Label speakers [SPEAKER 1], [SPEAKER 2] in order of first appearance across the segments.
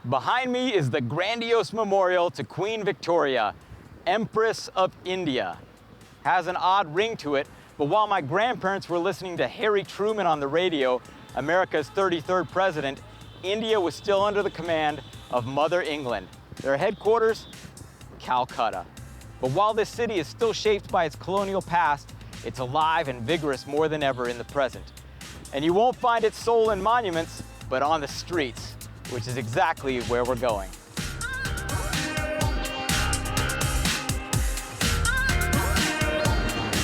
[SPEAKER 1] Behind me is the grandiose memorial to Queen Victoria, Empress of India. Has an odd ring to it, but while my grandparents were listening to Harry Truman on the radio, America's 33rd president, India was still under the command of Mother England. Their headquarters, Calcutta. But while this city is still shaped by its colonial past, it's alive and vigorous more than ever in the present. And you won't find its soul in monuments, but on the streets, which is exactly where we're going.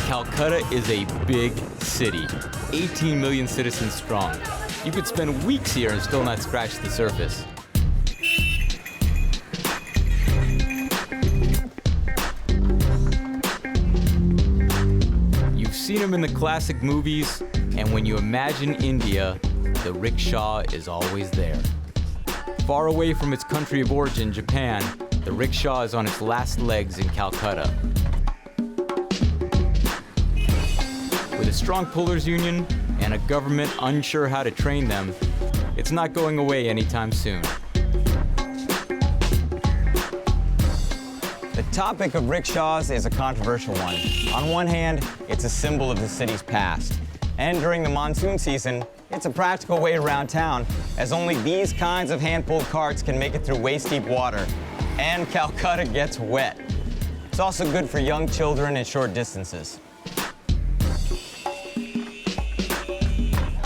[SPEAKER 1] Calcutta is a big city, 18 million citizens strong. You could spend weeks here and still not scratch the surface. You've seen them in the classic movies, and when you imagine India, the rickshaw is always there. Far away from its country of origin, Japan, the rickshaw is on its last legs in Calcutta. With a strong pullers union and a government unsure how to train them, it's not going away anytime soon. The topic of rickshaws is a controversial one. On one hand, it's a symbol of the city's past. And during the monsoon season, it's a practical way around town, as only these kinds of hand-pulled carts can make it through waist-deep water. And Calcutta gets wet. It's also good for young children and short distances.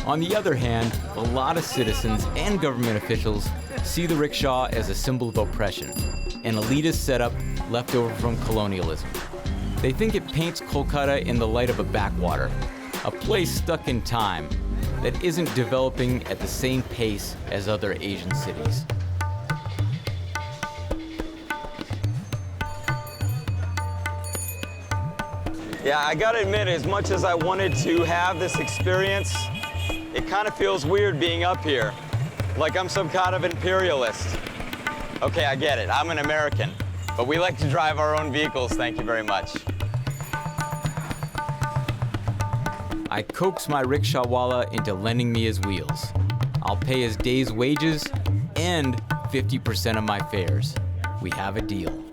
[SPEAKER 1] On the other hand, a lot of citizens and government officials see the rickshaw as a symbol of oppression, an elitist setup left over from colonialism. They think it paints Kolkata in the light of a backwater, a place stuck in time that isn't developing at the same pace as other Asian cities. Yeah, I gotta admit, as much as I wanted to have this experience, it kind of feels weird being up here, like I'm some kind of imperialist. Okay, I get it, I'm an American, but we like to drive our own vehicles, thank you very much. I coax my rickshawwala into lending me his wheels. I'll pay his day's wages and 50% of my fares. We have a deal.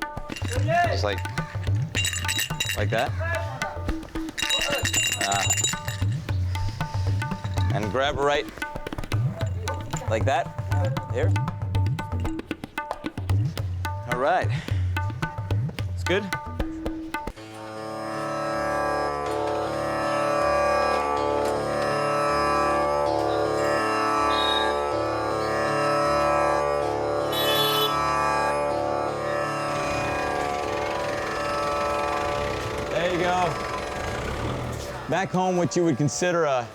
[SPEAKER 1] Just like that. And grab it right like that. Here. All right. It's good. There you go. Back home, what you would consider a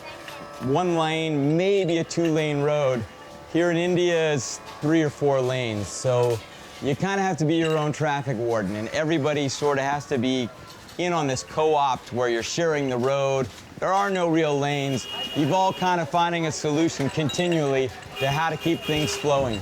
[SPEAKER 1] one-lane, maybe a two-lane road. Here in India is 3 or 4 lanes, so you kind of have to be your own traffic warden, and everybody sort of has to be in on this co-opt where you're sharing the road. There are no real lanes. You've all kind of finding a solution continually to how to keep things flowing.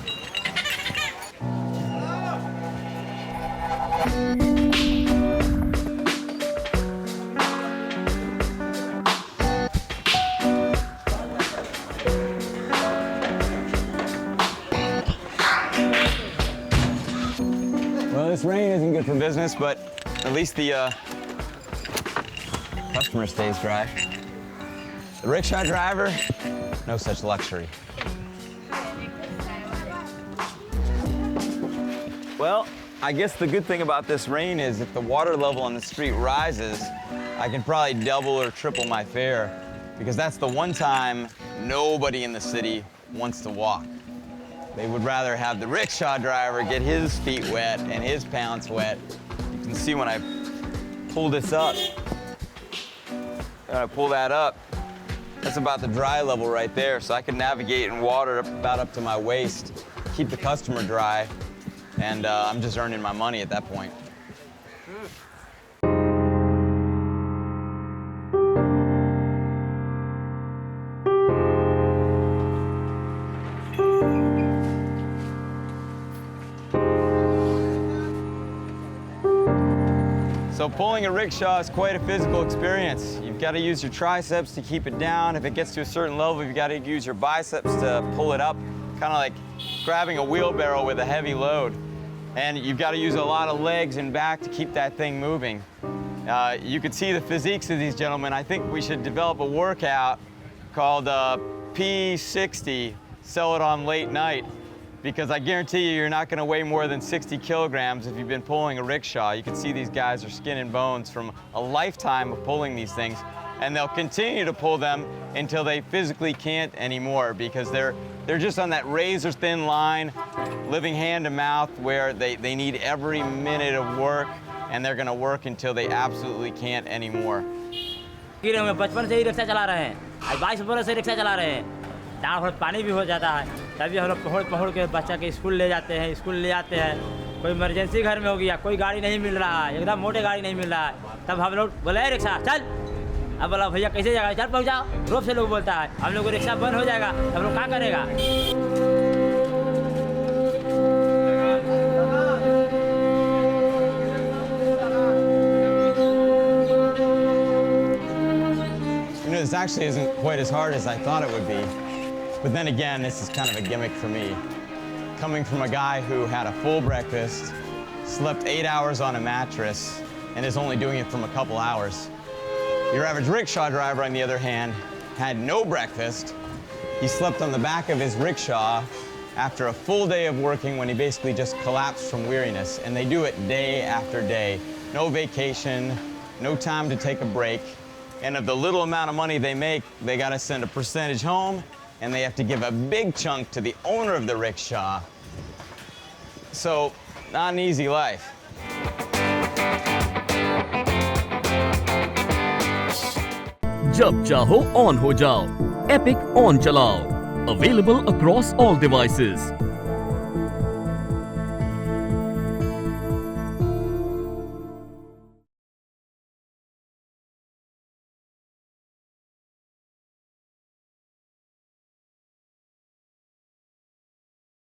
[SPEAKER 1] This rain isn't good for business, but at least the customer stays dry. The rickshaw driver, no such luxury. Well, I guess the good thing about this rain is if the water level on the street rises, I can probably double or triple my fare, because that's the one time nobody in the city wants to walk. They would rather have the rickshaw driver get his feet wet and his pants wet. You can see when I pull this up, when I pull that up, that's about the dry level right there. So I can navigate in water about up to my waist, keep the customer dry, and I'm just earning my money at that point. So pulling a rickshaw is quite a physical experience. You've got to use your triceps to keep it down. If it gets to a certain level, you've got to use your biceps to pull it up. Kind of like grabbing a wheelbarrow with a heavy load. And you've got to use a lot of legs and back to keep that thing moving. You can see the physiques of these gentlemen. I think we should develop a workout called P60, sell it on late night, because I guarantee you, you're not going to weigh more than 60 kilograms if you've been pulling a rickshaw. You can see these guys are skin and bones from a lifetime of pulling these things, and they'll continue to pull them until they physically can't anymore, because they're just on that razor-thin line, living hand to mouth, where they need every minute of work, and they're going to work until they absolutely can't anymore.
[SPEAKER 2] बचपन से ही rickshaw चला रहे हैं, 22 बरस से rickshaw चला रहे हैं। दाल भर पानी भी हो जाता है, तभी हम लोग पहुँच के बच्चा के स्कूल ले जाते हैं, स्कूल ले आते हैं। कोई इमरजेंसी घर में हो गया, कोई गाड़ी नहीं मिल रहा है, एकदम मोटे गाड़ी नहीं मिल रहा है, तब हम लोग बोले रिक्शा चल। अब बोला भैया कैसे जाएगा, चल पहुँच जाओ। रोब से लोग बोलता है हम लोग को रिक्शा बंद हो जाएगा, हम लोग क्या करेगा।
[SPEAKER 1] This actually isn't quite as hard as I thought it would be. But then again, this is kind of a gimmick for me. Coming from a guy who had a full breakfast, slept 8 hours on a mattress, and is only doing it from a couple hours. Your average rickshaw driver, on the other hand, had no breakfast. He slept on the back of his rickshaw after a full day of working when he basically just collapsed from weariness. And they do it day after day. No vacation, no time to take a break. And of the little amount of money they make, they gotta send a percentage home, and they have to give a big chunk to the owner of the rickshaw. So, not an easy life.
[SPEAKER 3] जब चाहो on हो जाओ, epic on चलाओ, available across all devices.